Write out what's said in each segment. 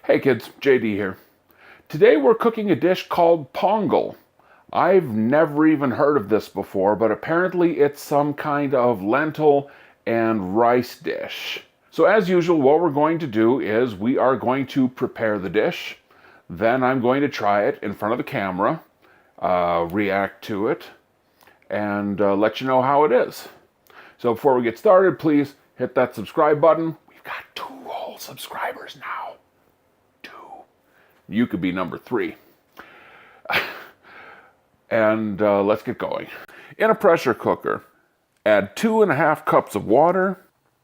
Hey kids, JD here. Today we're cooking a dish called Pongal. I've never even heard of this before, but apparently it's some kind of lentil and rice dish. So as usual, what we're going to do is we are going to prepare the dish. Then I'm going to try it in front of the camera, react to it, and let you know how it is. So before we get started, please hit that subscribe button. We've got 2 whole subscribers now. 2. You could be number 3. And let's get going. In a pressure cooker, add 2.5 cups of water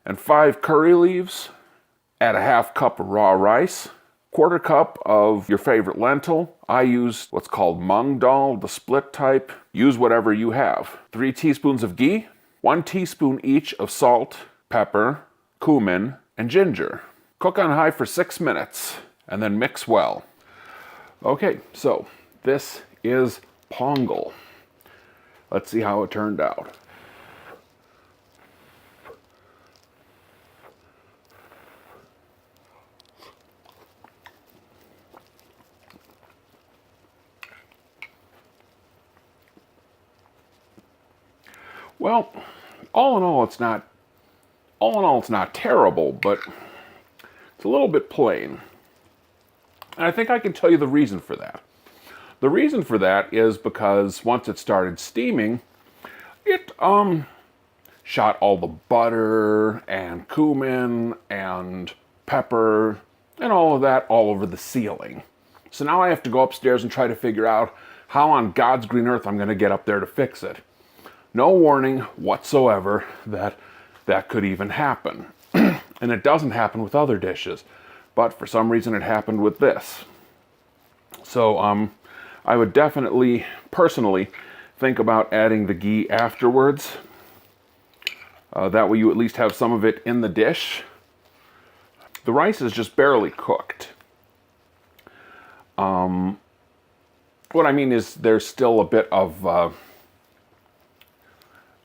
and 5 curry leaves. Add a 1/2 cup of raw rice, 1/4 cup of your favorite lentil. I use what's called moong dal, the split type. Use whatever you have. 3 teaspoons of ghee, 1 teaspoon each of salt, pepper, cumin, and ginger. Cook on high for 6 minutes and then mix well. Okay, so this is Pongal. Let's see how it turned out. Well, all in all, it's not terrible, but it's a little bit plain. And I think I can tell you the reason for that. The reason for that is because once it started steaming, it shot all the butter and cumin and pepper and all of that all over the ceiling. So now I have to go upstairs and try to figure out how on God's green earth I'm going to get up there to fix it. No warning whatsoever that that could even happen. And it doesn't happen with other dishes, but for some reason it happened with this. So I would definitely, personally, think about adding the ghee afterwards. That way you at least have some of it in the dish. The rice is just barely cooked. What I mean is there's still a bit of,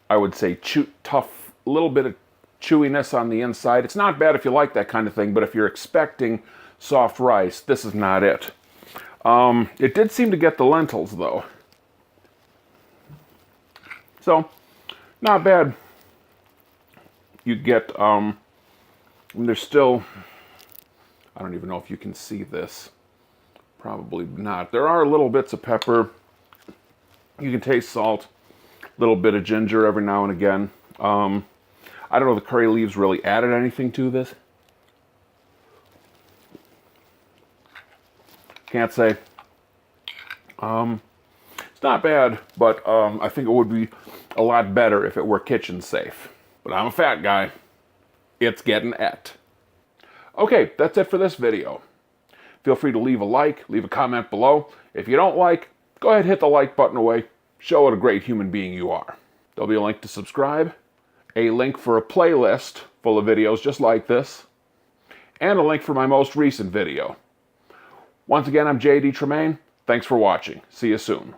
I would say, tough, a little bit of chewiness on the inside. It's not bad if you like that kind of thing, but if you're expecting soft rice, this is not it. It did seem to get the lentils, though. So, not bad. You get, there's still, I don't even know if you can see this. Probably not. There are little bits of pepper. You can taste salt. A little bit of ginger every now and again. I don't know if the curry leaves really added anything to this. Can't say. It's not bad, but I think it would be a lot better if it were kitchen safe. But I'm a fat guy. It's getting et. Okay, that's it for this video. Feel free to leave a like, leave a comment below. If you don't like, go ahead and hit the like button away. Show what a great human being you are. There'll be a link to subscribe, a link for a playlist full of videos just like this, and a link for my most recent video. Once again, I'm JD Tremaine. Thanks for watching. See you soon.